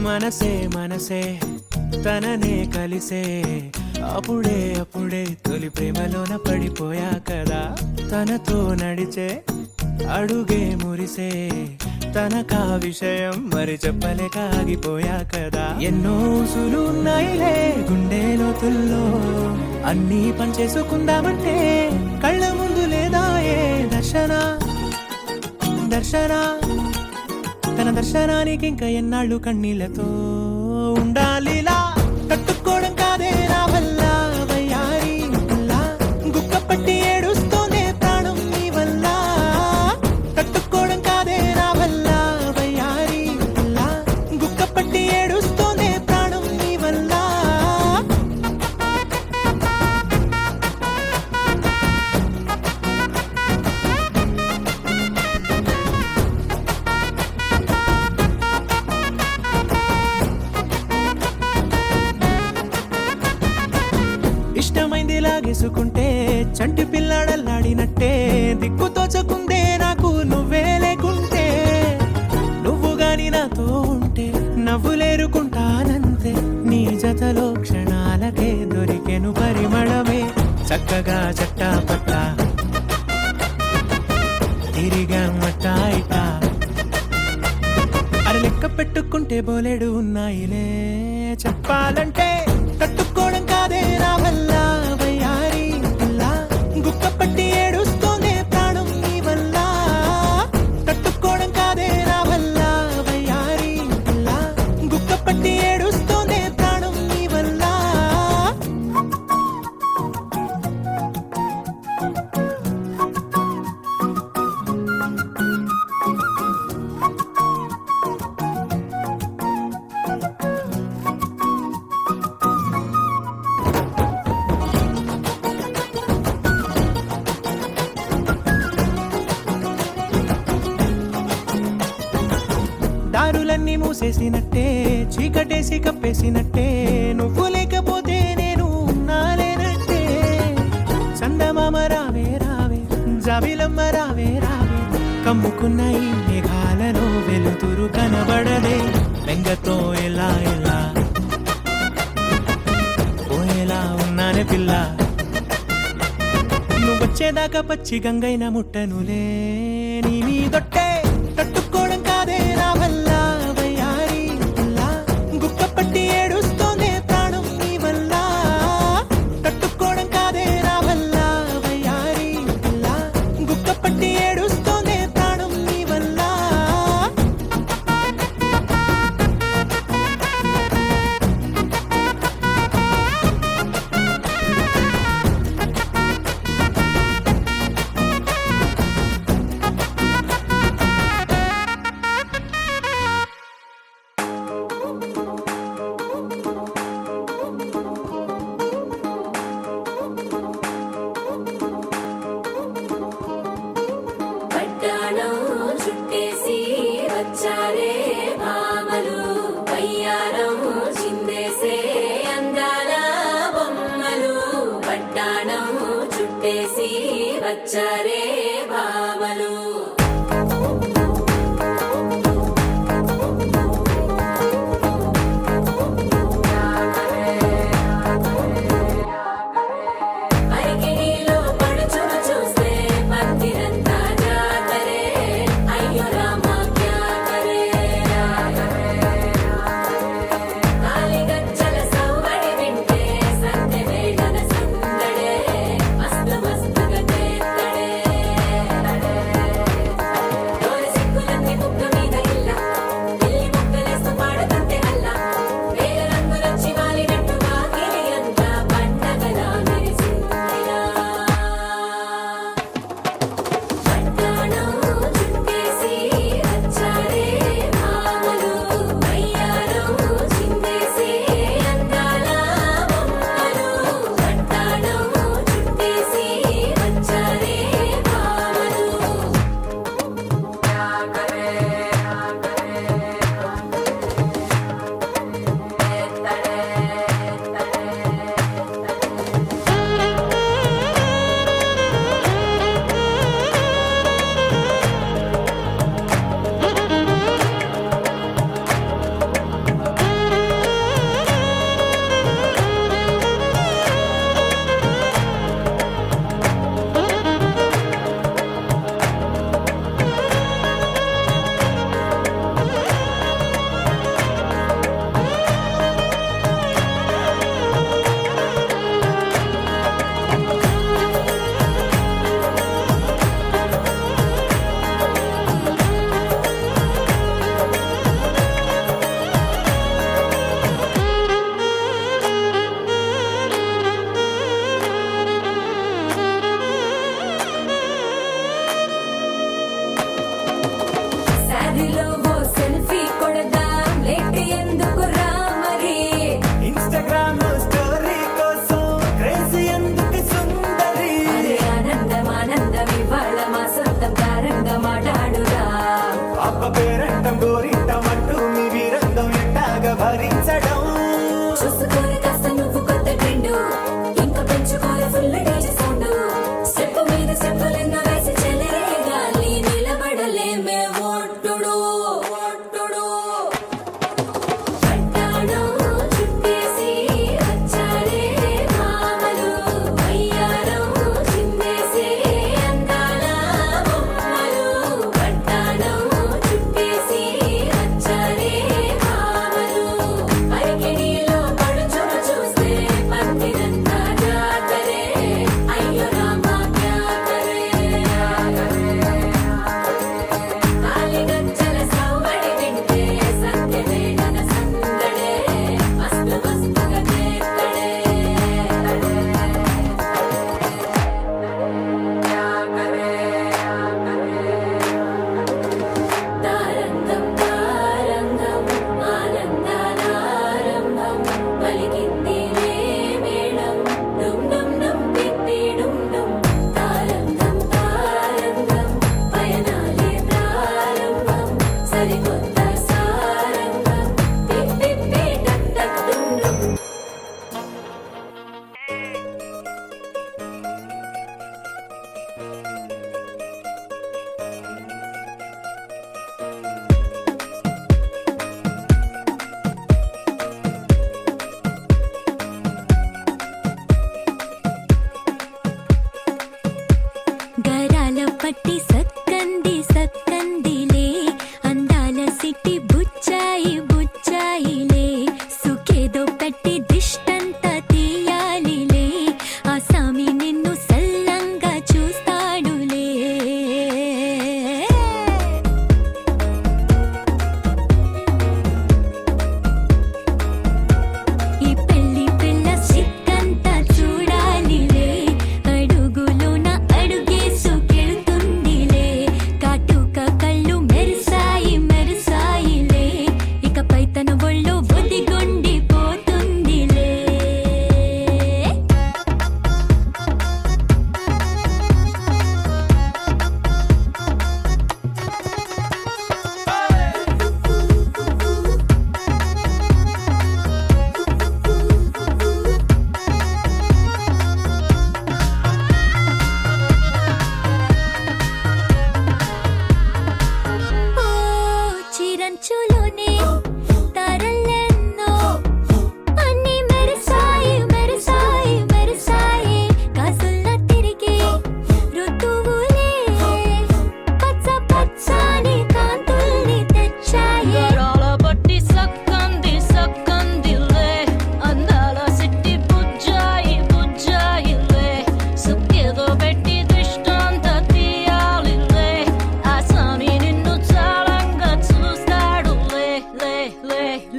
మనసే మనసే తననే కలిసే అప్పుడే అప్పుడే తొలి ప్రేమలోన పడిపోయా కదా తనతో నడిచే అడుగే మురిసే తనకా విషయం మరి చెప్పలేక ఆగిపోయా కదా ఎన్నో ఊసులున్నాయిలే గుండె లోతుల్లో అన్నీ పంచేసుకుందామంటే కళ్ళ ముందు లేదా ఏ దర్శన దర్శన తన దర్శనానికి ఇంకా ఎన్నాళ్ళు కన్నీళ్లతో ఉండాలిలా తట్టుకోవడం కాదే నా వల్ల వయ్యారి గుక్క పట్టి ఏడుస్తూనే ప్రాణం నీ వల్ల తట్టుకోవడం కాదే నా వల్ల వయ్యారి గుక్క పట్టి ఏడుస్తూనే ప్రాణం నీ వల్ల ఇష్టమైంది లాగేసుకుంటే చంటి పిల్లాడల్లాడినట్టే దిక్కు తోచకుందే నాకు నువ్వే లేకుంటే నువ్వు గాని నాతో ఉంటే నవ్వులేరుకుంటానంతే నీ జతలో క్షణాలకే దొరికెను పరిమళమే చక్కగా చట్టా పట్టా తిరిగా మట్టా ఇట్టా అరే లెక్క పెట్టుకుంటే బోలెడు ఉన్నాయిలే చెప్పాలంటే తట్టుకోవడం కాదే నా వల్ల వయ్యారి గుక్క పట్టి ఏడుస్తూనే ప్రాణం నీ వల్ల తట్టుకోవడం కాదే నా వల్ల వయ్యారి గుక్క పట్టి ఏడుస్తూనే ప్రాణం నీ వల్ల దారులన్నీ మూసేసినట్టే చీకటేసి కప్పేసినట్టే నువ్వు లేకపోతే నేను ఉన్నాలేనట్టే చందమామ రావే రావే జాబిలమ్మ రావే రావే కమ్ముకున్న ఈ మేఘాలలో వెలుతురు కనబడదే బెంగతో ఎలా ఎలా పోయేలా ఉన్నానే పిల్ల నువ్వొచ్చేదాకా పచ్చి గంగైన ముట్టనులే నీ మీదొట్టే తట్టుకోవడం కాదే నా వల్ల వయ్యారి గుక్క పట్టి ఏడుస్తూనే ప్రాణం నీ వల్ల తట్టుకోవడం కాదే నా వల్ల వయ్యారి గుక్క పట్టి ఏడుస్తూనే ప్రాణం నీ వల్ల పట్టాణం చుట్టేసి వచ్చారే భామలు వయ్యారం చిందేసే అందాల బొమ్మలు పట్టాణం చుట్టేసి వచ్చారే భామలు అరికిణీలో పడుచును చూస్తే పందిరంతా జాతరే అయ్యో రామా క్యా కరే కాలిగజ్జల సవ్వడి వింటే సందె వేళన సందడే మస్తు మస్తుగా చేత్తడే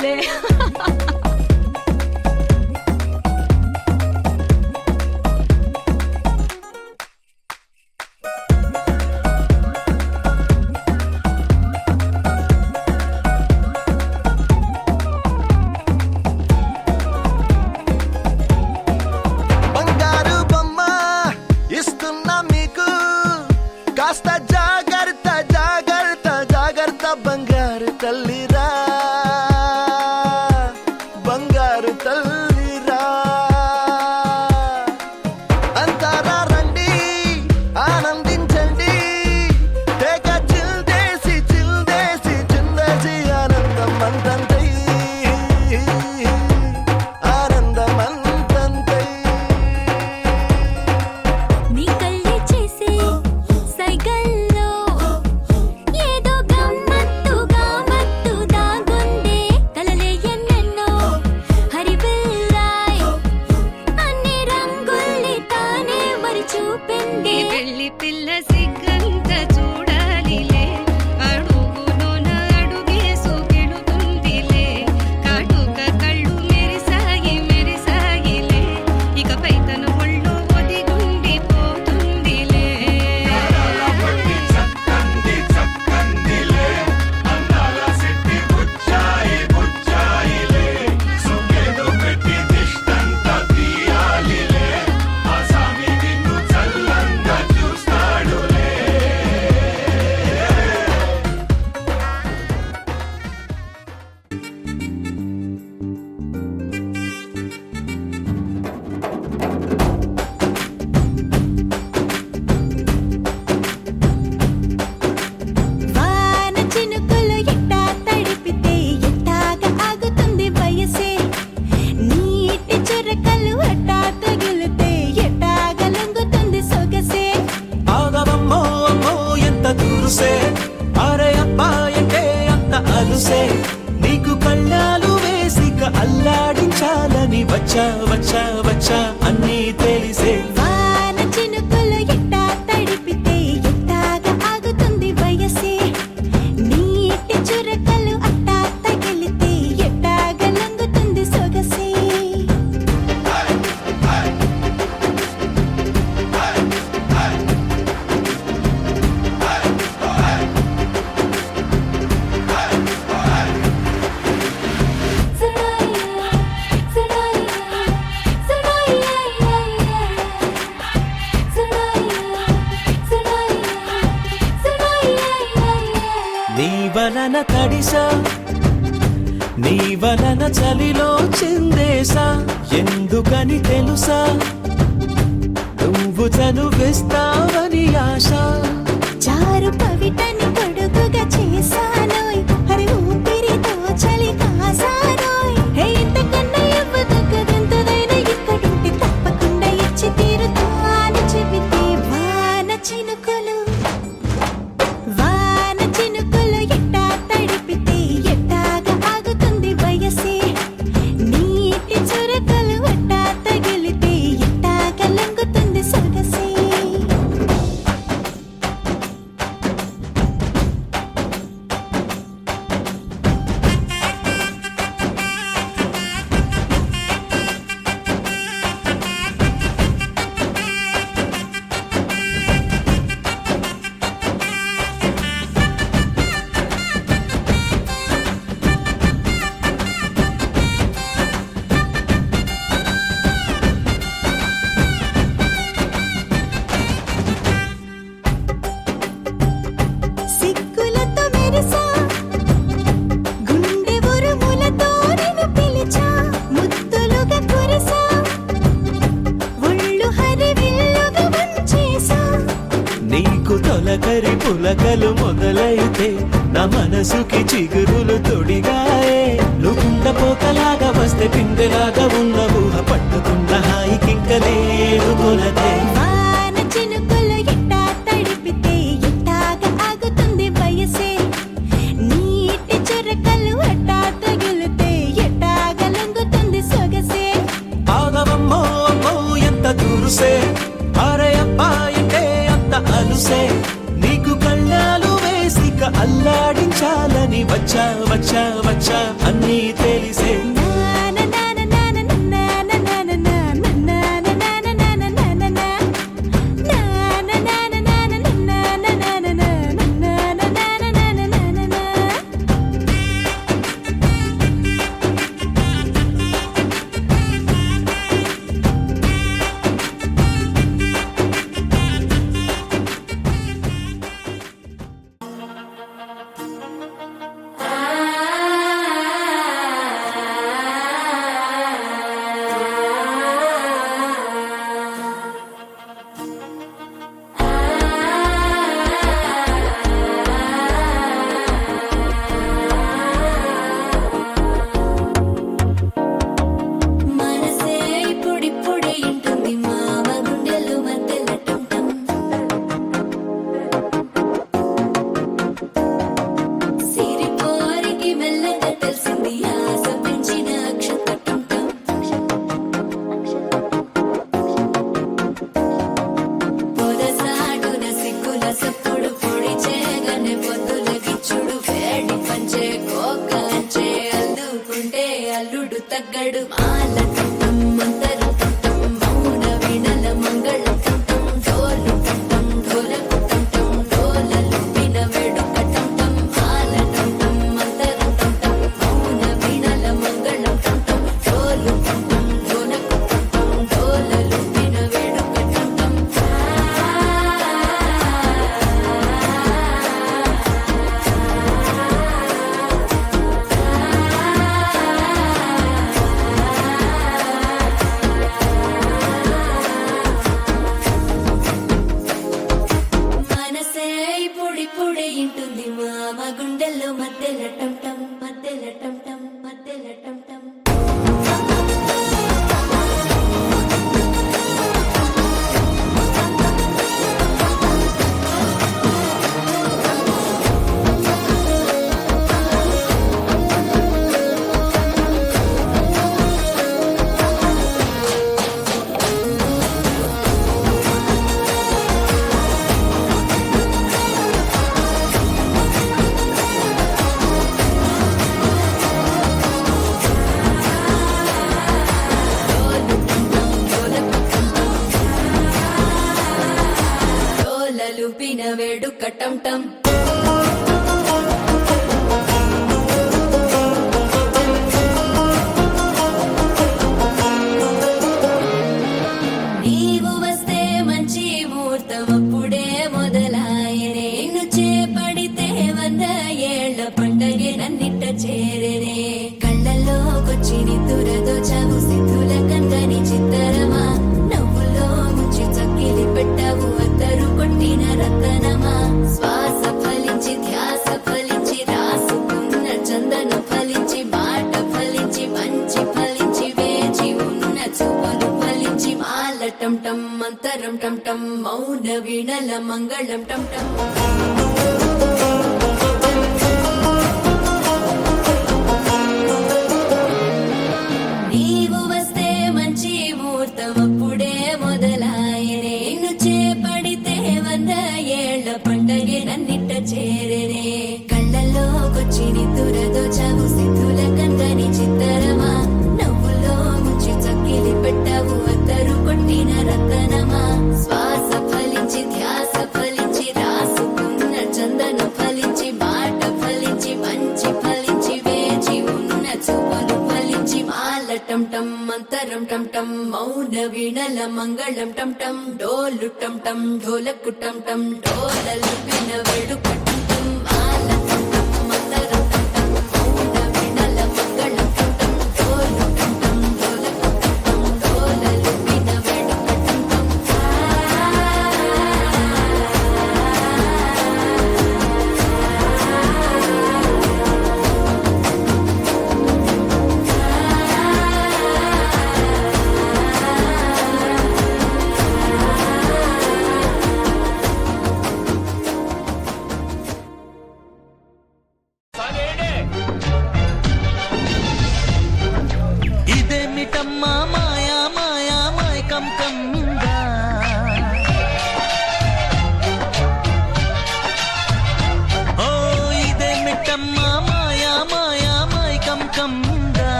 లే బంగారు బొమ్మ ఇస్తున్నా మీకు కాస్త జాగ్రత్త జాగ్రత్త జాగ్రత్త బంగారు తల్లిరా బంగారు తల్లిరా అంతారా రండి ఆనందించండి తెగ చిల్దేసి చిల్దేసి చిందేసి ఆనందం అంతంతై ఆనందం అంతంతై నీ కళ్ళే చేసే సైగల్లో ఏదో గమ్మత్తుగా మత్తు దాగుందే కలలే ఎన్నెన్నో హరిబిల్లాయ్ అన్ని రంగుల్ని తానే మరి చూపింది పెళ్లి పిల్ల సిగ్గంత చూడాలిలే అడుగులోన అడుగేసుకెళుతుందిలే కాటుక కళ్ళు మెరిసాయి మెరిసాయిలే ఇకపై తన ఒళ్ళు ఒదిగుండిపోతుందిలే వాన చినుకులు ఎట్టా తడిపితే ఎట్టాగా ఆగుతుంది వయసే నీటి చురకలు అట్టా తగిలితే ఎట్టాగా లొంగుతుంది సొగసే ఆగవమ్మో అమ్మో ఎంత దూరుసే అరే అబ్బాయంటే అంత అలుసే నీకు కళ్ళాలు వేసిక అల్లాడించాలని వచ్చా వచ్చా వచ్చా అన్నీ తెలిసే వాన చినుకులు ఎట్టా తడిపితే ఎట్టాగా ఆగుతుంది వయసే నీటి చురకలు అట్టా తగిలితే ఎట్టాగా లొంగుతుంది సొగసే నీ వలన తడిసా నీ వలన చలిలో చిందేసా ఎందుకని తెలుసా నువ్వు చనువిస్తావని ఆశ చారు పవిటని పొడుగుగా చేశానోయ్ హరి ఊపిరితో చలి కాసానోయ్ హే ఇంతకన్నా ఇవ్వదగ్గదెంతదైనా ఇక్కడుంటే తప్పకుండా ఇచ్చి తీరుతాను చెబితే వాన చినుకులు ఎట్టా తడిపితే ఎట్టాగా ఆగుతుంది వయసే నీటి చురకలు అట్టా తగిలితే ఎట్టాగా లొంగుతుంది సొగసే సిగ్గులతో మెరిసా గుండె ఉరుములతో నిన్ను పిలిచా ముద్దులుగా కురిసా ఒళ్ళు హరివిల్లుగా వంచేసా నీకు తొలకరి పులకలు మొదలైతే నా మనసుకి చిగురులు తొడిగాయే నువ్వుండ పోతలాగా వస్తే పిందెలాగా ఉన్న ఊహ పట్టుకున్న హాయికింక లేదు కొలతే వాన చినుకులు ఎట్టా తడిపితే ఎట్టాగా ఆగుతుంది వయసే నీటి చురకలు అట్టా తగిలితే ఎట్టాగా లొంగుతుంది సొగసే ఆగవమ్మో అమ్మో ఎంత దూరుసే అరే అబ్బాయంటే అంత అలుసే నీకు కళ్ళాలు వేసిక అల్లాడించాలని వచ్చా వచ్చా వచ్చా అన్నీ తెలిసే మనసే ఇప్పుడిప్పుడే ఇంటుంది మామ గుండెలు మధ్యల టంటం సిరిపోరికి మెల్లగా తెలిసింది ఆశ పెంచిన అక్షత టంటం పొదసాడున సిగ్గుల సప్పుడు పొడి చేయగానే పొద్దుల గిచ్చుడు వేడి పంచే కోకంచే అల్లుకుంటే అల్లుడు తగ్గడు మాల టంటం మంతరం టంటం మౌన వీణల మంగళం టంటం డోలు టంటం ఢోలకు టంటం డోలలు విన వేడుక టంటం మాల టంటం మంతరం టంటం మౌన వీణల మంగళం టంటం డోలు టంటం ఢోలకు టంటం డోలలు విన వేడుక టంటం మనసే ఇప్పుడిప్పుడే ఇంటుంది మామ గుండెల్లో మధ్యల టంటం మధ్యల టంటం మధ్యల టంటం డోలలు పిన వేడుక టంటం నీవు వస్తే మంచి ముహూర్తం అప్పుడే మొదలాయనే నిన్ను చేపడితే 100 ఏళ్ల పండగే నన్నిట్ట చేరనే కళ్ళల్లోకొచ్చి నిద్దురదోచావు సిద్ధుల కందని చిత్తరమా నవ్వులో ముంచి చక్కిలి పెట్టావు అద్దరు కొట్టిన రతనమా శ్వాస ఫలించి ధ్యాస ఫలించి రాసుకున్న చందను ఫలించి మాట ఫలించి మంచి ఫలించి వేచి ఉన్న చూపులు ఫలించి మాల టంటం మంతరం టంటం మౌన వీణల మంగళం టంటం నీవు వస్తే మంచి ముహూర్తం అప్పుడే మొదలాయనే నిన్ను చేపడితే 100 ఏళ్ల పండగే నన్నిట్ట చేరనే కళ్ళల్లోకొచ్చి నిద్దురదోచావు సిద్ధుల కందని చిత్తరమా నవ్వులో ముంచి చక్కిలి పెట్టావు అద్దరు కొట్టిన రతనమా శ్వాస ఫలించి ధ్యాస ఫలించి రాసుకున్న చందను ఫలించి మాట ఫలించి మంచి ఫలించి వేచి ఉన్న చూపులు ఫలించి మాల టంటం మంతరం టంటం మౌన వీణల మంగళం టంటం డోలు టంటం ఢోలకు టంటం డోలలు విన వేడుక టంటం మాల టంటం మంతరం టంటం మౌన వీణల మంగళం టంటం డోలు టంటం ఢోలకు టంటం డోలలు విన వేడుక టంటం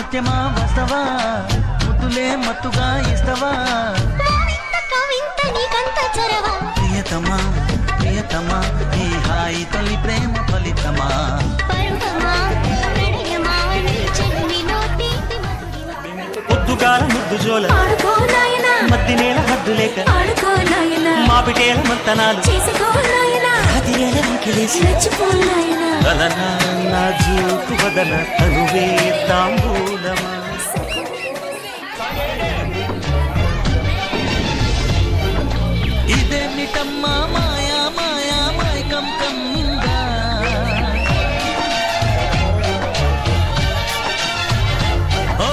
ముత్యమా వస్తవా ముద్దులే మత్తుగా ఇస్తవా కవింత నీకంత చొరవ ప్రియతమా ప్రియతమా ఈ హాయి తొలి ప్రేమ ఫలితమా పరుగమా ప్రణయమా నీ చెన్నిలో తీపి పొద్దుగాల ముద్దు జోల ఆడుకో నాయనా మద్ది నేల హద్దు లేక ఆడుకో నాయనా మాపిటేల మంతనాలు చేసుకో నాయనా అది ఏల వెంకిలేసి నచ్చిపో నాయనా వదన నా జూకు వదన తనువే తాంబూలమా ఇదేమిటమ్మా మాయా మాయా మైకం కమ్మిందా ఓ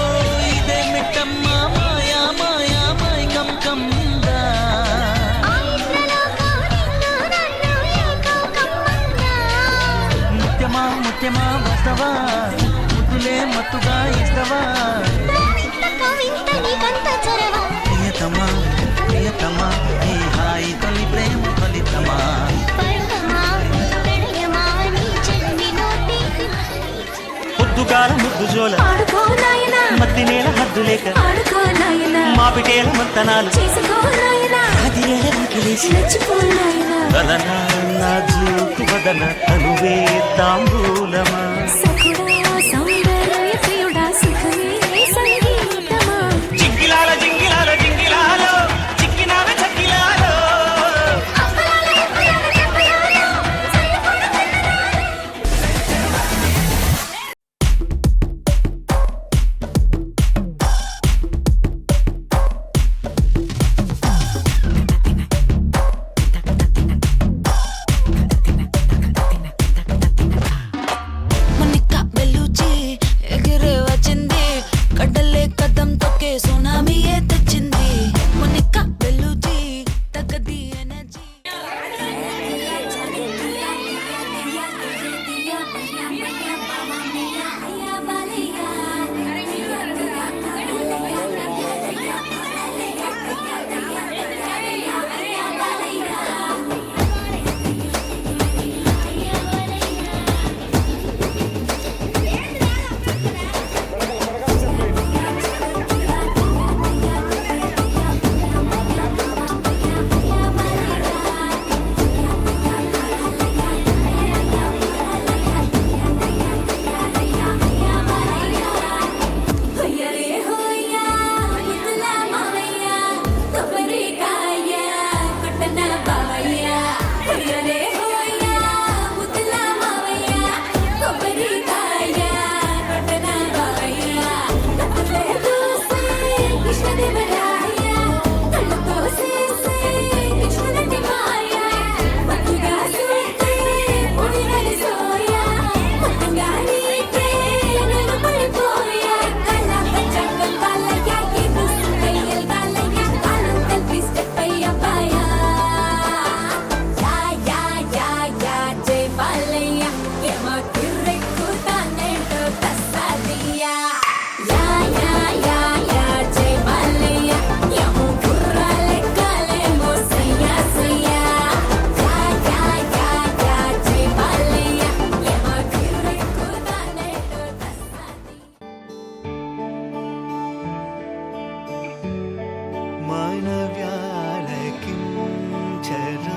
ఇదేమిటమ్మా మాయా మాయా మైకం కమ్మిందా ముత్యమా ముత్యమా వస్తవా ముద్దులే మత్తుగా ఇస్తవా ప్రియతమా ప్రియతమా ఈ హాయి తొలి ప్రేమ ఫలితమా పొద్దుగాల ముద్దు జోల మద్ది నేల హద్దు లేక మాపిటేల మంతనాలు అది ఏల వెంకిలేసి వదన నా జూకు వదన తనువే తాంబూలమా జింగిలాల జింగిలాల జింగిలాలో చిక్కినావ చక్కిలాలో మొనిక బెలూచి ఎగిరే వచ్చింది కడ్డలే కదం తొక్కే సునామీయే తెచ్చింది మొనిక బెలూచి తగ్గది ఎనర్జీ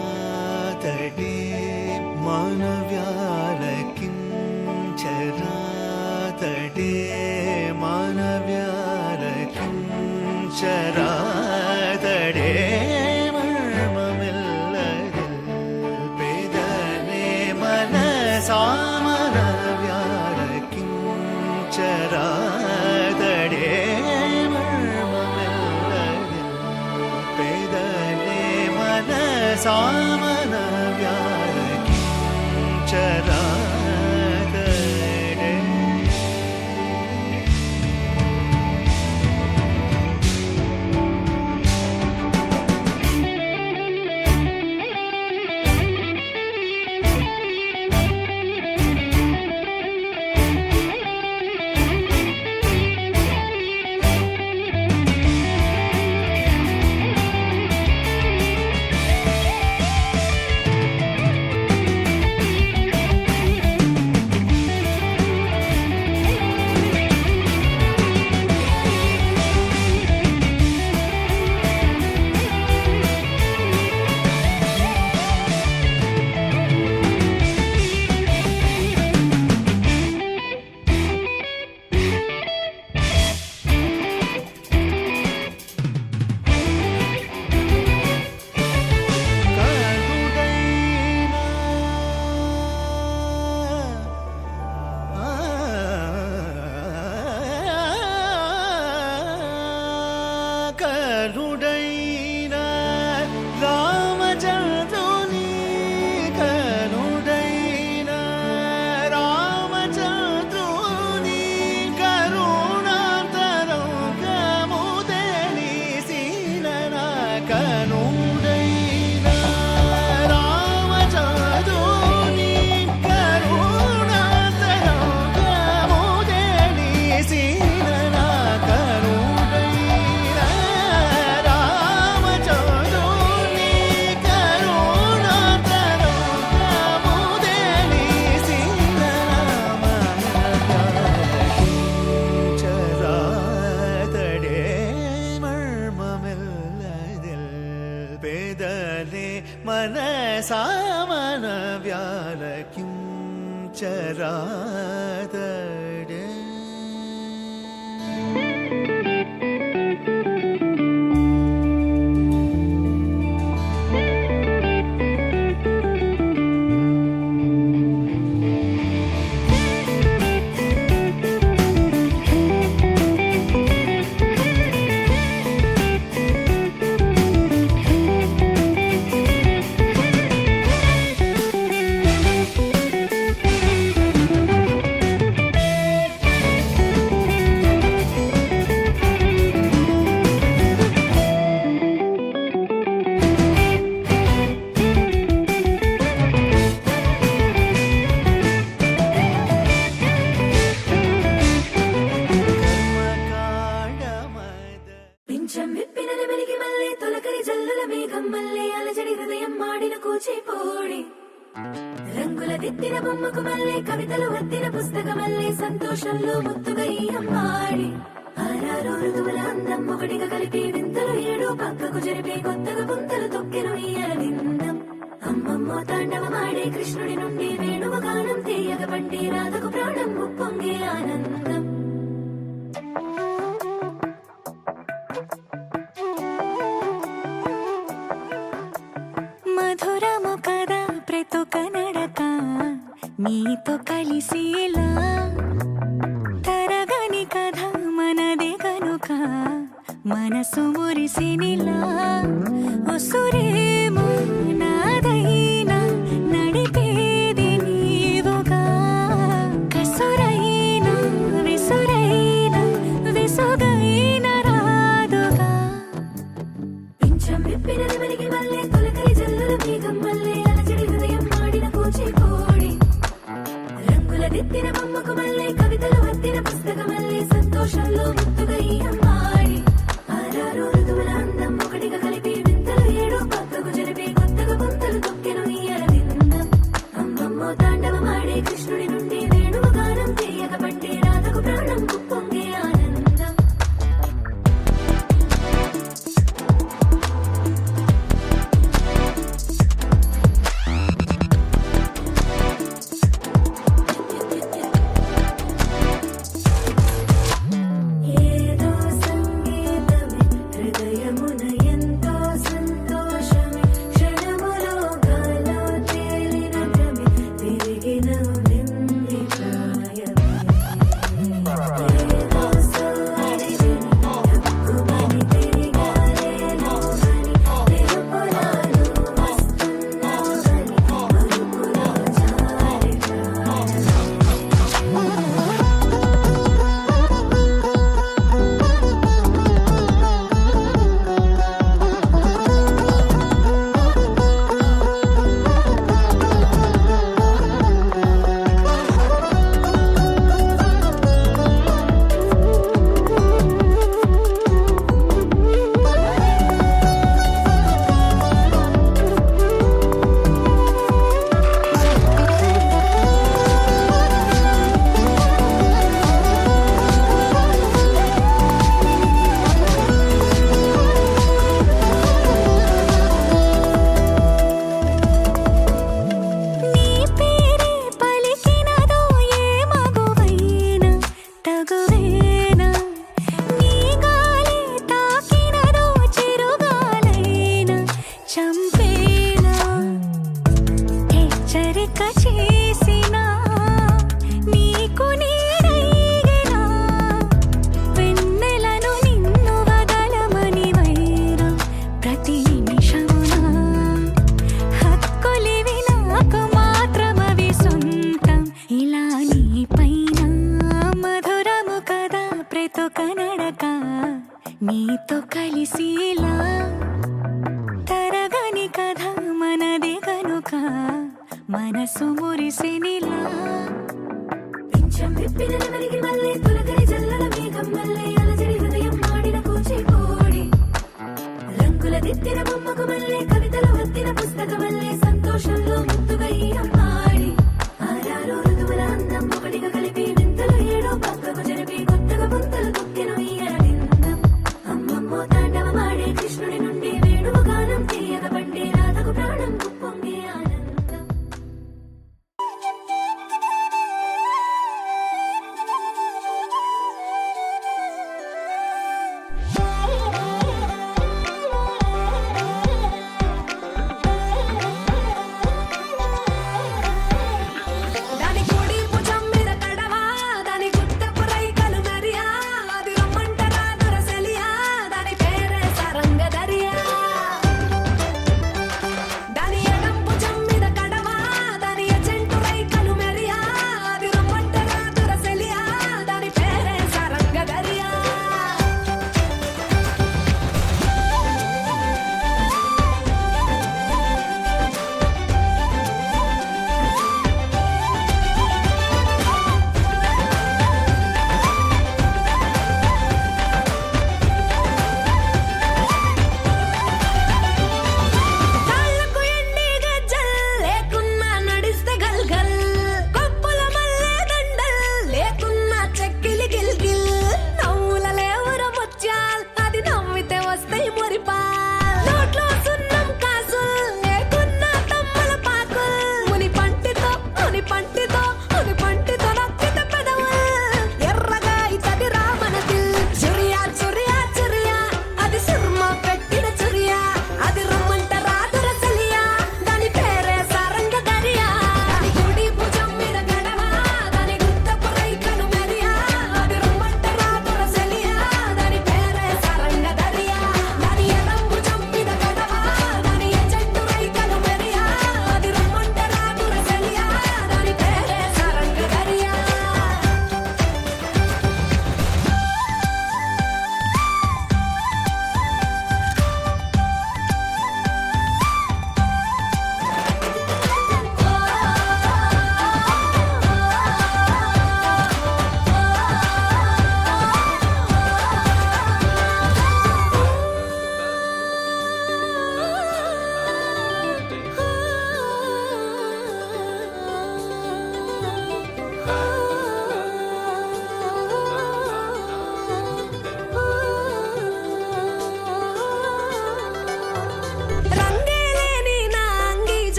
మానవ్యాలకించరాతడే మానవ్యాలకించరాతడే മാനവ്യാലകിഞ്ചരാതടേ മർമ്മമില്ലതിൽ പേദനേ മനസാമനവ്യാലകിഞ്ചരാതടേ മർമ്മമില്ലതിൽ പേദനേ മനസാമനവ്യാലകിഞ്ചരാതടേ మన వ్యాలకించరాదడే పింఛం విప్పిన నెమలికి మళ్ళీ తొలకరి జల్లుల మేఘం మళ్ళీ అలజడి హృదయం మాడిన కూచిపోడి రంగుల దిద్దిన బొమ్మకు మళ్ళీ కవితలు వద్దిన పుస్తకం మళ్ళీ సంతోషంలో ముద్దుగా ఈ అమ్మాడి ఆరారు ఋతువుల అందం ఒకటిగా కలిపి వింతలు ఏడు పక్కకు జరిపి కొత్తగా పుంతలు తొక్కెను ఈ అరవిందం అమ్మమ్మో తాండవమాడే కృష్ణుడి నుండి వేణువ గానం తీయగ పండి రాధకు ప్రాణం ఉప్పొంగే ఆనందం మధురము కదా ప్రతొక నడక నీతో కలిసేలా తరగని కథ మనదే కనుక మనసు మురిసినిలా ఉసురేమో నాదైనా నడిపేది నీవుగా కసురైనా విసురైనా విసుగైన రాదుగా పింఛం విప్పిన నెమలికి మళ్ళీ తొలకరి జల్లుల మేఘం మళ్ళీ అలజడి హృదయం మాడిన కూచిపోడి రంగుల దిద్దిన బొమ్మకు మళ్ళీ కవితలు వద్దిన పుస్తకం మళ్ళీ సంతోషంలో ముద్దుగా ఈ అమ్మాడి ఆరారు ఋతువుల అందం ఒకటిగా కలిపి వింతలు ఏడు పక్కకు జరిపి కొత్తగా పుంతలు తొక్కెను ఈ అరవిందం అమ్మమ్మో తాండవమాడే కృష్ణుడి నుండి వేణువ గానం తీయగ పండి రాధకు ప్రాణం ఉప్పొంగే ఆనందం ఏదో సంగీతమే హృదయమున ఎంతో సంతోషమే క్షణములో గాలో తేలిన భ్రమే తిరిగిన నింది ప్రాయమే ఏదో సోయని తక్కువని తిరిగాలేను అని తెలుపులాను వస్తున్నావని మరుపులో జారి ప్రాణమే నీ పేరే పలికినదో ఏ మగువైనా తగువేనా నీ గాలి తాకినదో చిరుగాలైనా చంపేనా హెచ్చరిక చేసినా నీకు నీడైనా వెన్నెలను నిన్ను వదలమని వైరా ప్రతి నిమిషమునా హక్కులివి నాకు మాత్రమవి సొంతం ఇలా నీ పైన మధురము కదా ప్రతొక నడక నీతో కలిసేలా తరగని కథ మనదే కనుక మనసు మురిసినిలా పింఛం విప్పిన నెమలికి మళ్ళీ తొలకరి జల్లుల మేఘం మళ్ళీ అలజడి హృదయం మాడిన కూచిపోడి రంగుల దిద్దిన బొమ్మకు మళ్ళీ కవితలు వద్దిన పుస్తకం మళ్ళీ సంతోషంలో ముద్దుగా ఈ అమ్మాడి ఆరారు ఋతువుల అందం ఒకటిగా కలిపి వింతలు ఏడు పక్కకు జరిపి కొత్తగా పుంతలు తొక్కెను ఈ అరవిందం అమ్మమ్మో తాండవమాడే కృష్ణుడి నుండి వేణువ గానం తీయగ పండి రాధకు ప్రాణం ఉప్పొంగే ఆనందం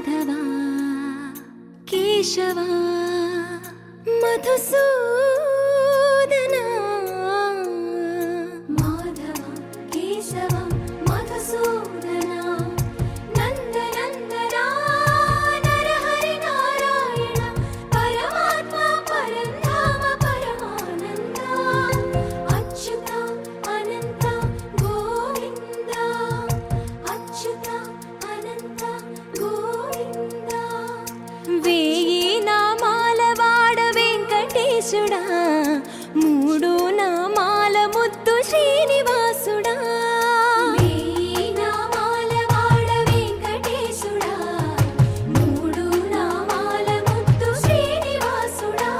మాధవా కేశవా మధుసూదనా మాధవ కేశవ మధుసూదనా నందనందనా నరహరి నారాయణ పరమాత్మ పరంధామ పరమానంద అచ్యుత అనంత గోవింద అచ్యుత అనంత గోవింద వేయి నామాల వాడ వెంకటేశుడా మూడు నామాల ముద్దు శ్రీనివాసుడా వేయి నామాల వాడ వెంకటేశుడా మూడు నామాల ముద్దు శ్రీనివాసుడా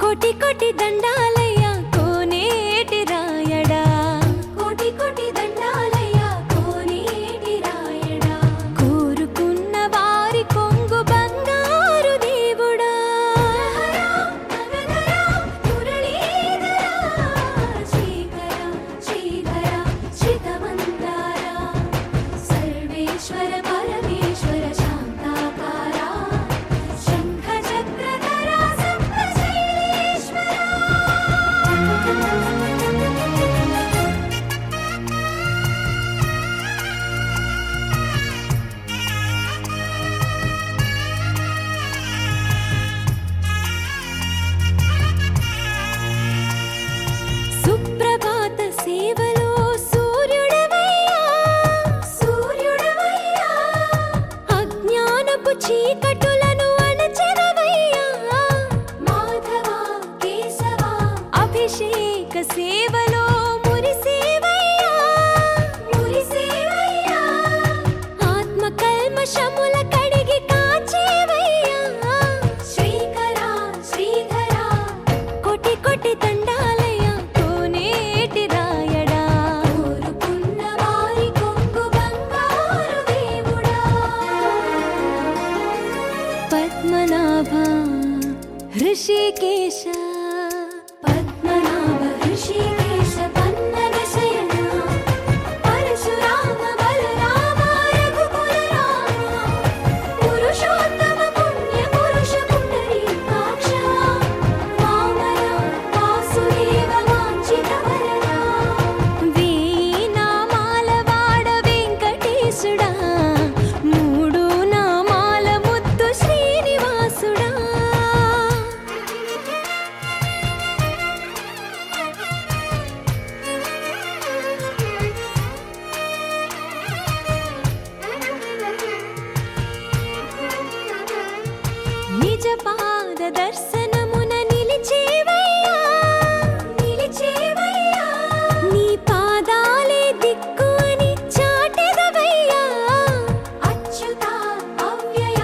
కోటి కోటి దండాలయ్య కోనేటి రాయడా కోటి కోటి దండాలయ్య కోనేటి రాయడా కోరుకున్న వారి కొంగు బంగారు దేవుడా శ్రీకర శ్రీధర శ్రితమందార సర్వేశ్వర పరమేశ్వర శాంతాకార శంఖ చక్రధర సప్తశైలేశ్వర సుప్రభాత సేవలో సూర్యుడవయ్యా సూర్యుడవయ్యా అజ్ఞానపు చీకటులను అణచెదవయ్యా మాధవ కేశవ అభిషేక సేవలో మురిసేవయ్యా మురిసేవయ్యా ఆత్మ కల్మషముల కడిగి కాచేవయ్యా శ్రీకర శ్రీధర కోటి కోటి దండాలయ్య కోనేటి రాయడా కోరుకున్న వారి కొంగు బంగారు దేవుడా పద్మనాభ హృషికేశ పద్మనాభ హృషికేశ పన్నగ శయన పరశురామ బలరామ రఘుకుల రామ పురుషోత్తమ పుణ్య పురుష పుండరీకాక్ష వామన వాసుదేవ వాంఛిత వరదా వేయి నామాల వాడ వెంకటేశుడా మూడు నామాల ముద్దు శ్రీనివాసుడా నిజ పాద దర్శనమున నిలిచేవయ్యా నిలిచేవయ్యా నీ పాదాలే దిక్కు అని చాటెదవయ్యా అచ్యుత అవ్యయ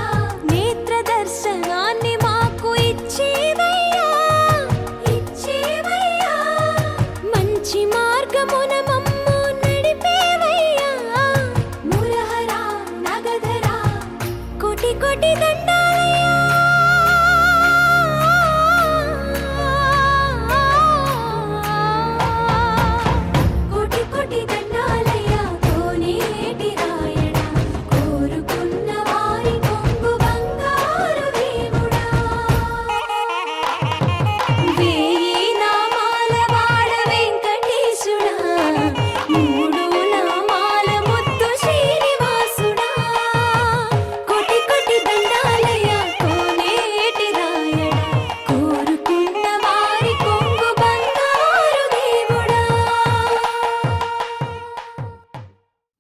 నేత్ర దర్శనాన్ని మాకు ఇచ్చేవయ్యా ఇచ్చేవయ్యా మంచి మార్గమున మమ్ము నడిపేవయ్యా మురహర నగధర కోటి కోటి దండాలయ్యా కోటి కోటి దండాలయ్య కోనేటి రాయడా కోరుకున్న వారి కొంగు బంగారు దేవుడా వేయి నామాల వాడ వెంకటేశుడా మూడు నామాల ముద్దు శ్రీనివాసుడా కోటి కోటి దండాలయ్య కోనేటి రాయడా కోరుకున్న వారి కొంగు బంగారు దేవుడా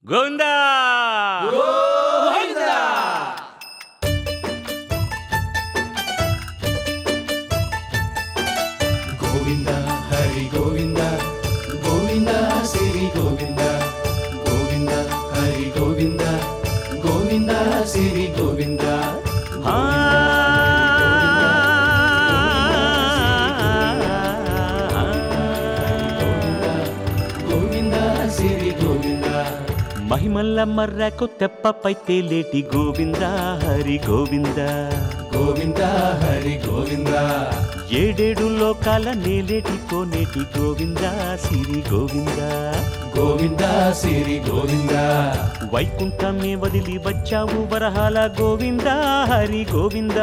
గోవిందా గోవింద హరి గోవింద గోవింద శ్రీ గోవింద గోవింద హరి గోవింద గోవింద శ్రీ గోవింద ఆ గోవింద శ్రీ గోవింద మహిమల్ల మర్రకు తెప్పపై తేలేటి గోవింద హరి గోవింద గోవింద హరి గోవింద ఏడేడు లోకాల నేలేటి కోనేటి గోవింద సిరి గోవింద గోవింద సిరి గోవింద వైకుంఠమే వదిలి వచ్చావు వరహాల గోవింద హరి గోవింద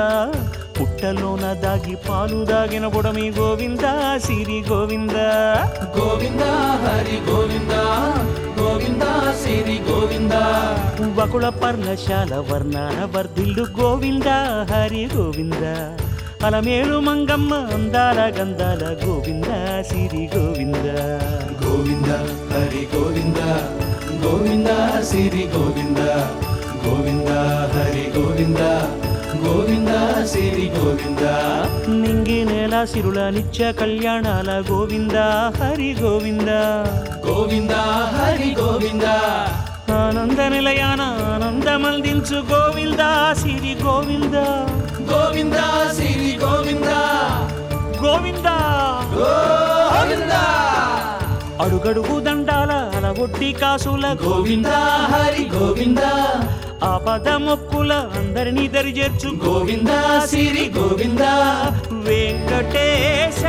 పుట్టలోన దాగి పాలు దాగిన బుడమి గోవింద సిరి గోవింద గోవింద హరి గోవింద గోవింద సిరి గోవింద వకుళ పర్ణశాల వర్ణాన వర్ధిల్లు గోవింద హరి గోవింద అలమేలు మంగమ్మ అందాల గంధాల గోవింద సిరి గోవింద గోవింద హరి గోవింద గోవింద సిరి గోవింద గోవింద హరి గోవింద గోవింద సిరి గోవింద నింగి నేల సిరుల నిత్య కళ్యాణాల గోవింద హరి గోవింద గోవింద హరి గోవింద ఆనంద నిలయాన ఆనందమందించు గోవింద సిరి గోవింద గోవింద సిరి గోవింద గోవింద గోవింద అడుగడుగు దండాల అలవొడ్డి కాసుల గోవింద హరి గోవింద ఆపద మొక్కుల అందరినీ దరిచేర్చు గోవింద సిరి గోవింద వెంకటేశ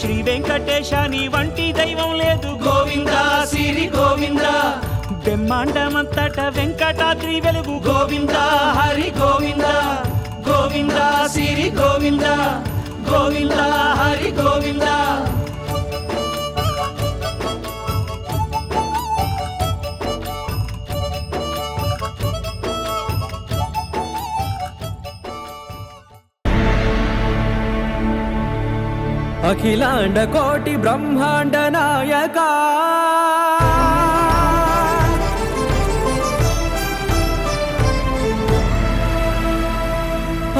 శ్రీ వెంకటేశ నీ వంటి దైవం లేదు గోవింద సిరి గోవింద బ్రహ్మాండమంతట వెంకటాద్రి వెలుగు గోవింద హరి గోవింద గోవింద సిరి గోవింద గోవింద హరి గోవింద అఖిలాండ కోటి బ్రహ్మాండ నాయక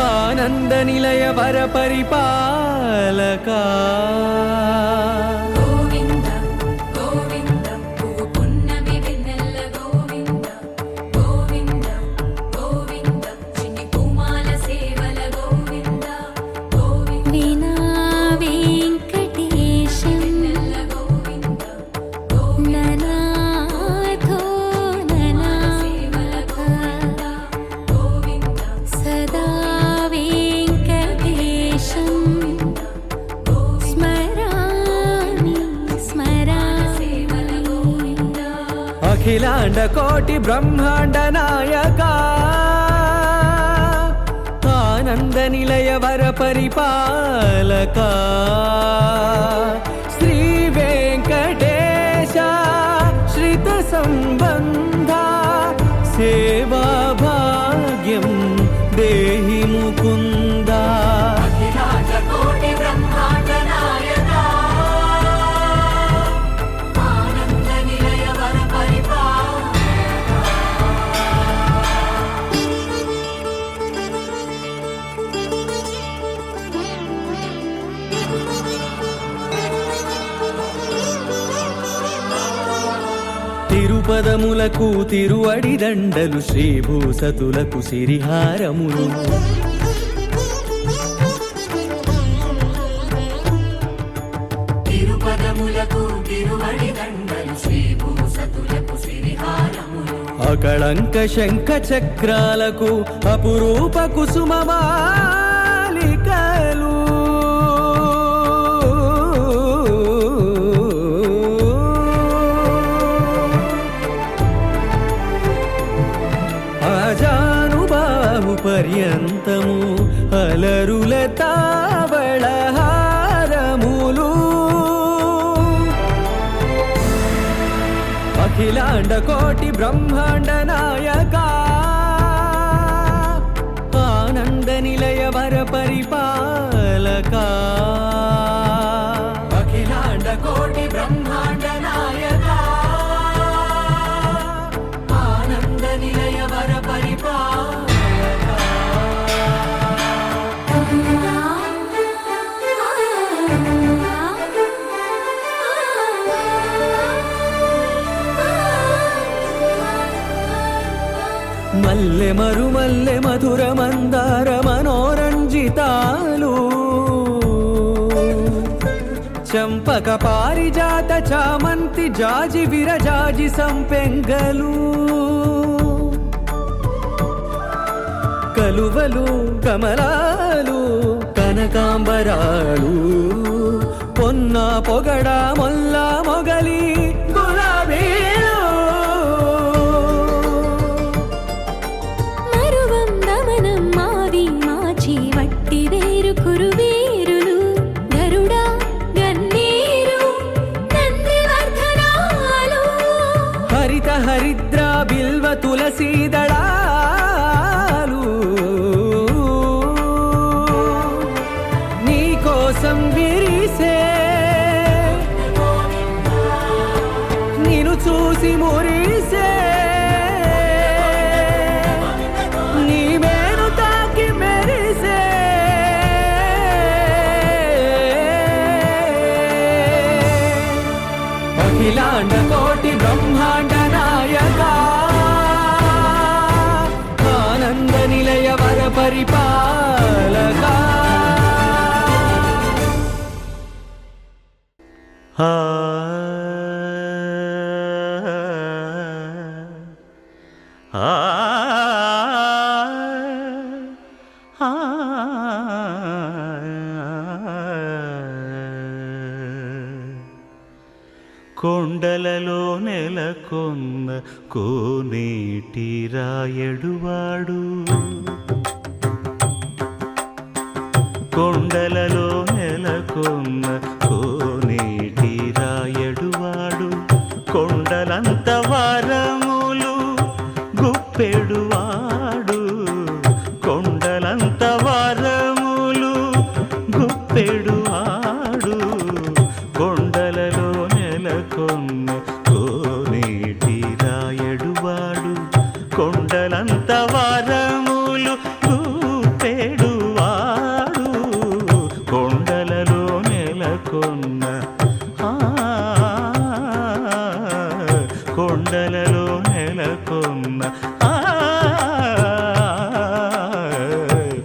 ఆనంద నిలయ వర పరిపాలక గోవింద గోవింద పువ్వు పున్నమి వెన్నెల గోవింద గోవింద గోవింద చిన్ని పూమాల సేవల గోవింద గోవింద వినా వెంకటేశం వెన్నెల గోవింద గోవింద ననాథో ననా సేవల గోవింద గోవింద సదా వెంకటేశం స్మరామి స్మరామి సేవల గోవింద అఖిలాండ కోటి బ్రహ్మాండ నాయక ఆనంద నిలయ వర పరిపాలక శ్రీ వెంకటేశ శ్రిత సంబంధ సేవా భాగ్యం దేహి ముకుంద అఖిలాండ కోటి బ్రహ్మాండ నాయక ఆనంద నిలయ వర తిరుపదములకు తిరువడి దండలు శ్రీభూసతులకు సిరిహారములు తిరుపదములకు తిరువడి దండలు శ్రీభూసతులకు సిరిహారములు అకళంక శంఖ చక్రాలకు అపురూప కుసుమమాలికలు ఆజానుబాహు పర్యంతము అలరుల తావళహారములు అఖిలాండ కోటి బ్రహ్మాండ నాయక ఆనంద నిలయ వర పరిపాలక అఖిలాండ కోటి బ్రహ్మాండ నాయక ఆనంద నిలయ వర పరిపాలక మల్లె మరుమల్లె మధుర మందార మనోరంజితాలు చంపక పారిజాత చామంతి జాజి విరజాజి సంపెంగలు కలువలు కమలాలు కన కనకాంబరాలు పొన్న పొగడ మొల్ల మొగలి గులాబీలు మరువం దమనం మావి మాచి వట్టి వేరు కురువీరులు గరుడా గన్నీరు నందివర్ధనాలు హరిత హరిద్ర బిల్వ తులసీదళాలు నీకోసం విరిసే నిన్ను చూసి మురిసే నీ మేను తాకి మెరిసే అఖిలాండ కోటి బ్రహ్మాండ నాయక ఆనంద నిలయ వర పరిపాలక కొండలలో నెలకొన్న కోనేటి రాయడువాడు కొండలలో నెలకొన్న కోనేటి రాయడువాడు కొండలంత వారములు గుప్పెడువాడు కొండలంత వారములు గుప్పెడువాడు కొండలలో నెలకొన్న కోనేటి రాయడువాడు కొండలంత వారములు గుప్పెడువాడు కొండలలో నెలకొన్న కొండలలో నెలకొన్న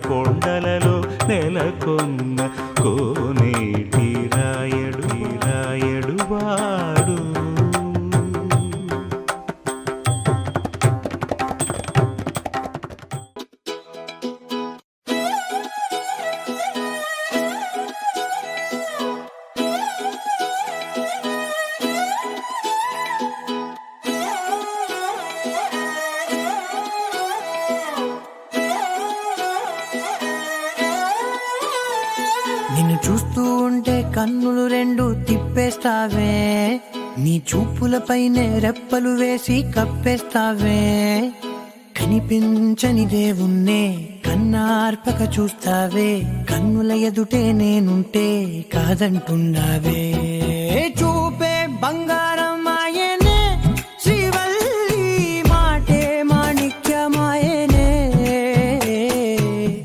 కొండలలో నెలకొన్న కోనేటి రాయడువాడు నిన్ను చూస్తూ ఉంటే కన్నులు రెండు తిప్పేస్తావే నీ చూపులపైనే రెప్పలు వేసి కప్పేస్తావే కనిపించని దేవుణ్ణే కన్నార్పక చూస్తావే కన్నుల ఎదుటే నేనుంటే కాదంటున్నావే చూపే బంగారం ఆయనే శ్రీవల్లి మాటే మాణిక్యమాయనే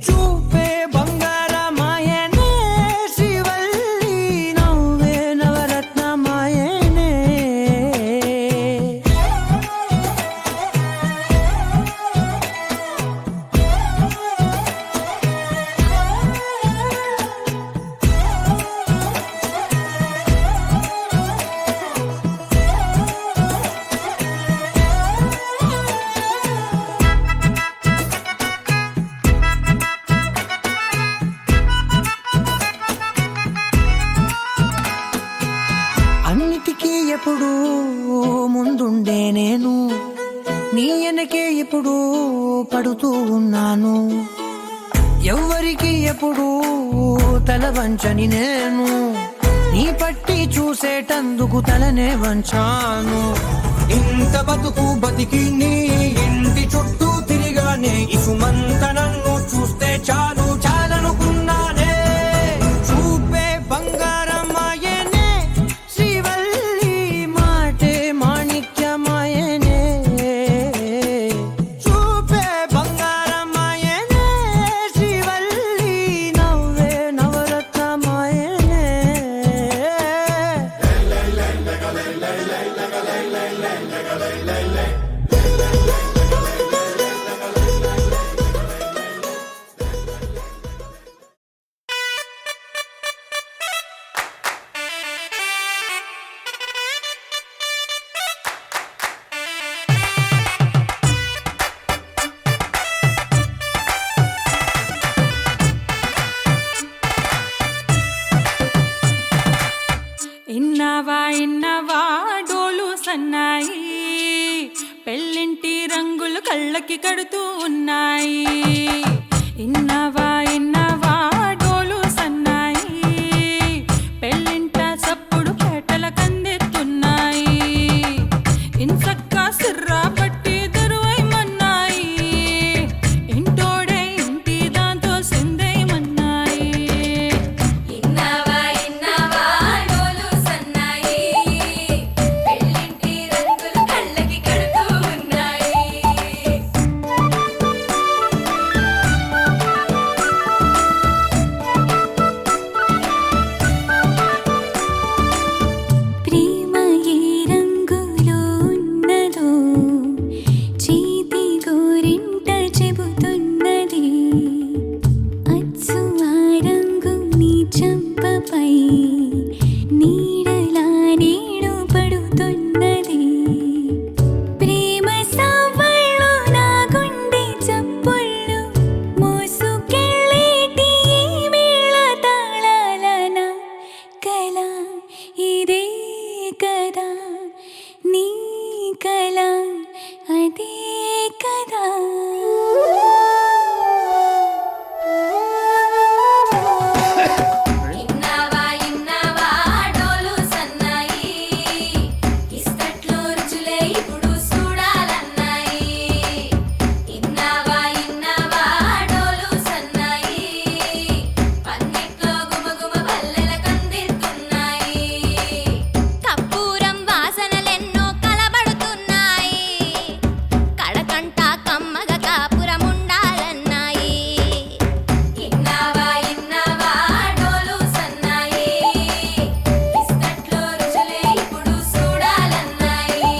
చూపే బంగారమాయనే శ్రీవల్లి నవ్వే నవరత్నమాయనే అన్నిటికీ ఎప్పుడు ముందుండే నేను నీ వెనకే ఎప్పుడు పడుతూ ఉన్నాను ఎవ్వరికి ఎప్పుడు తల వంచని నేను నీ పట్టి చూసేటందుకు తలనే వంచాను ఇంత బతుకు బతికి నీ ఇంటి చుట్టూ తిరిగానే ఇసుమంత నన్ను చూస్తే చాలు చాలనుకున్నానే చూపే బంగారమాయనే శ్రీవల్లి మాటే మాణిక్యమాయనే చూపే బంగారమాయనే శ్రీవల్లి నవ్వే నవరత్నమాయనే సన్నాయి పెళ్ళింటి రంగులు కళ్ళకి కడుతూ ఉన్నాయి ఇన్నవా ఇన్నవా డోలు సన్నాయి పెళ్ళింట సప్పుడు పేటల కందెత్తున్నాయి ఇన్సక్క సిర్రా పట్టి దరువైమన్నాయి ఇంటోడే ఇంటి దాంతో సిందేయమన్నాయి ఇన్నవా ఇన్నవా డోలు సన్నాయి పెళ్ళింటి రంగులు కళ్ళకి కడుతూ ఉన్నాయి ప్రేమ ఏ రంగులో ఉన్నదో చేతి గోరింట చెబుతున్నది అచ్చు ఆ రంగు నీ చెంపపై నీడలా నీడు పడుతున్నది ప్రేమ సావళ్ళు నా గుండె చప్పుళ్ళు మోసుకెళ్ళేటి ఈ మేళ తాళాలన కల ఇదే కదా నీ కల అదే కదా ఇన్నవా ఇన్నవా డోలు సన్నాయి ఇస్తట్లో రుచులే ఇప్పుడు చూడాలన్నాయి ఇన్నవా ఇన్నవా డోలు సన్నాయి పన్నెట్లో గుమగుమ పల్లెల కందిస్తున్నాయి కప్పూరం వాసనలెన్నో కలబడుతున్నాయి కడకంట కమ్మగ కాపురం ఉండాలన్నాయి ఇన్నవా ఇన్నవా డోలు సన్నాయి ఇస్తట్లో రుచులే ఇప్పుడు చూడాలన్నాయి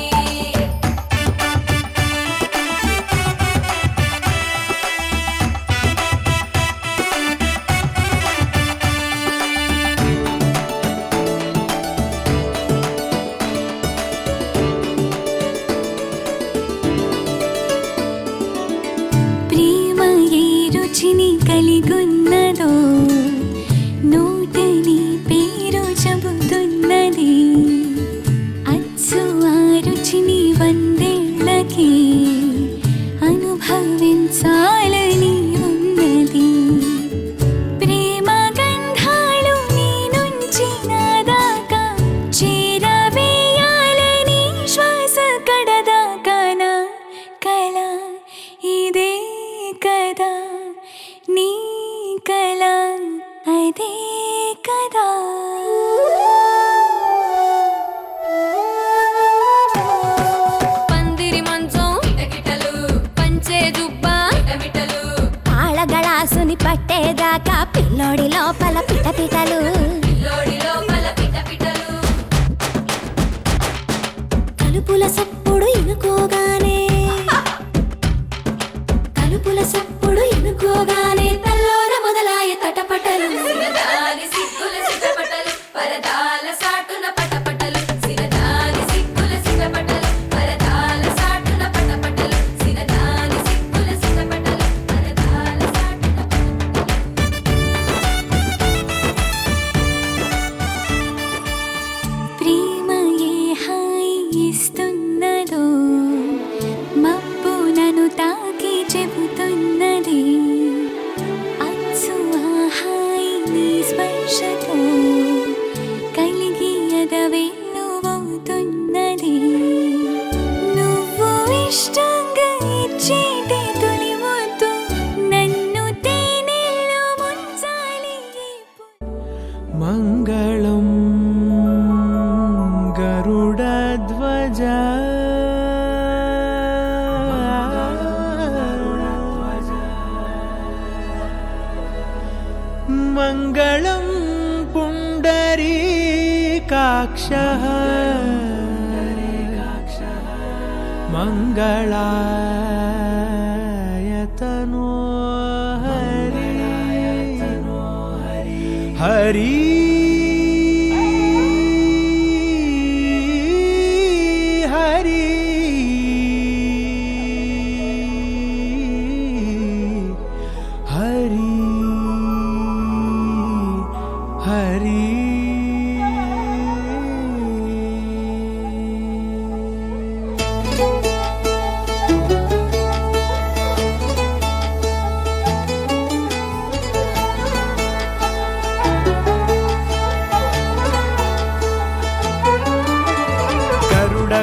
ప్రేమ ఏ రుచిని కలిగున్నదో నోటని పేరు చెబుతున్నది అచ్చు ఆ రుచిని వందేళ్ళకి అనుభవించాలని ఉన్నది ప్రేమ గంధాలు నీ నుంచి నా దాకా చేరవేయాలని శ్వాస కడదాకా నా కల ఇదే కదా నీ కల అదే కదా పందిరి మంచం కిటకిటలు పంచే జుబ్బా మిటమిటలు తాళగళాసుని పట్టేదాకా పిల్లోడి లోపల పిటపిటలు పిల్లోడి లోపల పిటపిటలు కలుపుల సప్పుడు ఇనుకోగానే కలుపుల సప్పుడు ఇనుకోగానే తల్లోన మొదలాయ తటపటలు సినదాని సిగ్గుల సిటపటలు పరదాల సాటున పటపటలు సినదాని సిగ్గుల సిటపటలు పరదాల సాటున పటపటలు సినదాని సిగ్గుల సిటపటలు పరదాల సాటున ప్రేమ ఏ హాయి ఇస్తున్నదో మబ్బు నన్ను తాకి చెబుతున్నది అచ్చు ఆ హాయి నీ స్పర్శతో కలిగి ఎదవెన్నువవుతున్నది నువ్వు ఇష్టంగా ఇచ్చేటి తొలి ముద్దు నన్ను తేనెల్లో ముంచాలి మంగళం గరుడధ్వజ మంగళం పుండరీకాక్షః మంగళాయతనో హరి హరి హరి హరి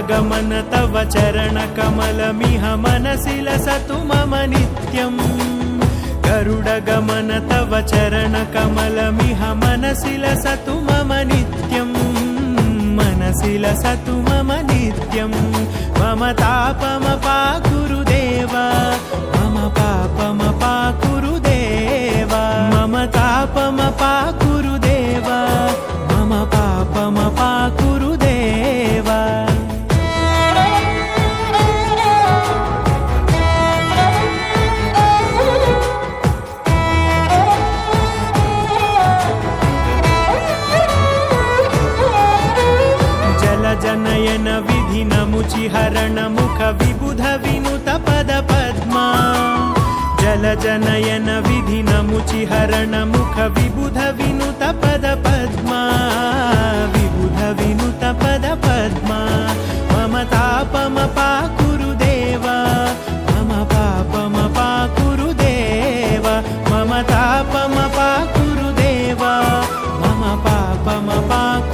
गरुडगमन तव चरणकमलमिह मनसि लसतु मम नित्यम् गरुडगमन तव चरणकमलमिह मनसि लसतु मम नित्यम् मनसि लसतु मम नित्यम् मम तापमपाकुरुदेव मम पापमपाकुरुदेव मम तापमपाकुरुदेव मम पापमपाकुरुदेव जनयन विधि नमुचिहरण मुख विबुध विनुत पद पद्मा जल जनयन विधि नमुचिहरण मुख विबुध विनुत पद पद्मा विबुध विनुत पद पद्मा मम तापमपाकुरुदेव मम पापमपाकुरुदेव मम तापमपाकुरुदेव मम पापमपाकुरुदेव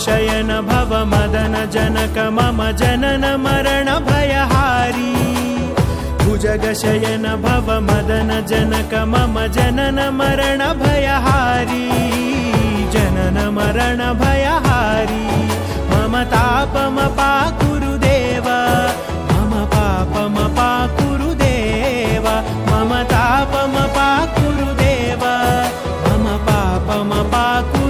शयन भव मदन जनक मम जनन मरण भयहारी भुजग शयन भव मदन जनक मम जनन मरण भयहारी जनन मरण भयहारी मम तापमपाकुरुदेव मम पापमपाकुरुदेव मम तापमपाकुरुदेव मम पापमपाकुरुदेव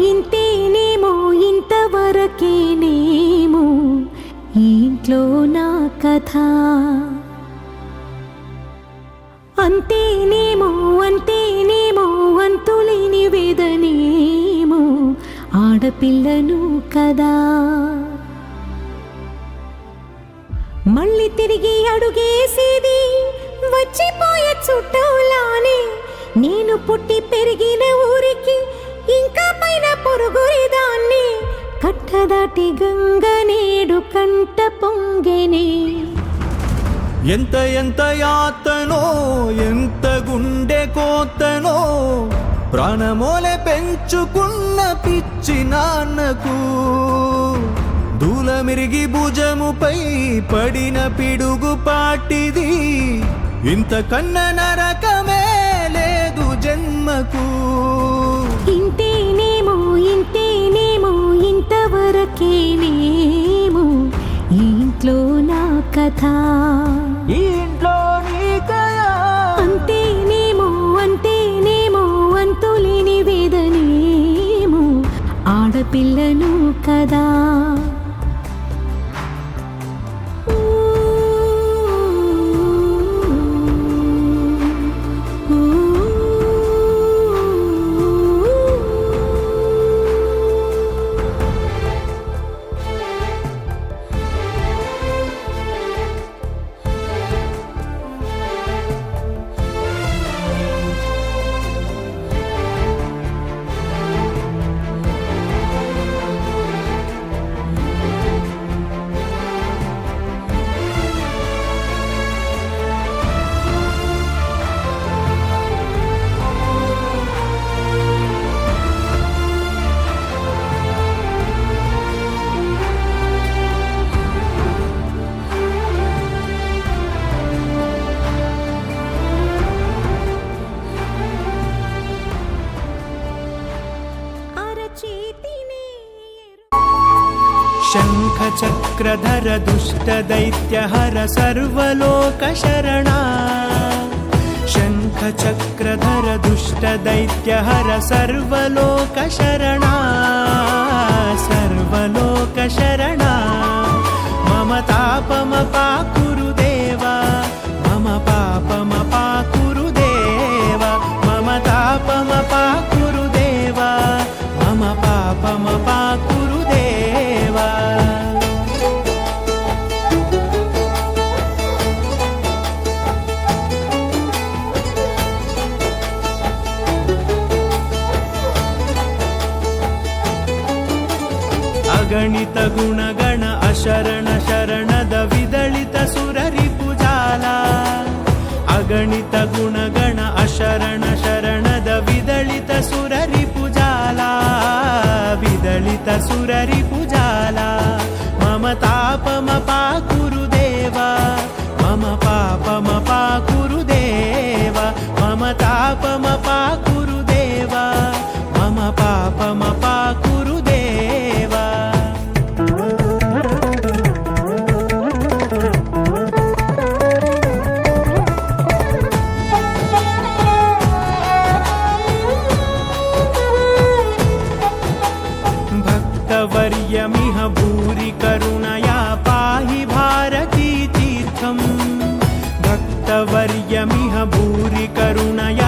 ఇంతేనేమో ఇంతవరకేనేమో ఇంట్లో నా కథ అంతేనేమో అంతులేని వేదనేమో ఆడపిల్లను కదా మళ్ళీ తిరిగి అడుగేసేది వచ్చిపోయే చుట్టూలానే నేను పుట్టి పెరిగిన ఊరికి ఇంకా పైన పొరుగురిదాన్ని కట్టదాటి గంగ నేడు కంట పొంగెనే ఎంత ఎంత యాతనో ఎంత గుండె కోతనో ప్రాణమోలే పెంచుకున్న పిచ్చి నాన్నకు దూలమిరిగి భుజముపై పడిన పిడుగు పాటిది ఇంతకన్నా నరకమే లేదు జన్మకు ఇంతేనేమో ఇంతవరకేనేమో ఇంట్లో నా కథ ఈ ఇంట్లో నీ కథ అంతేనేమో అంతులేని వేదనేమో ఆడపిల్లను కదా शङ्खचक्रधर दुष्टदैत्यहर सर्वलोकशरणा शङ्ख शङ्खचक्रधर दुष्टदैत्यहर सर्वलोकशरणा सर्वलोकशरणा मम तापमपाकुरु देवा मम पापमपाकुरु देवा मम तापमपाकुरु देवा मम पापमपाकुरु देवा अगणित गुणगण अशरण शरणद विदलित सुररिपुजाला अगणित गुणगण अशरण शरणद विदलित सुररिपुजाला विदलित सुररिपुजाला मम तापमपाकुरु देवा मम पापमपाकुरु देवा मम तापमपाकुरु देवा मम पापमपाकुरु देवा भक्तवर्यमिह भूरि करुणया पाहि भारती तीर्थम् भक्तवर्यमिह भूरि करुणया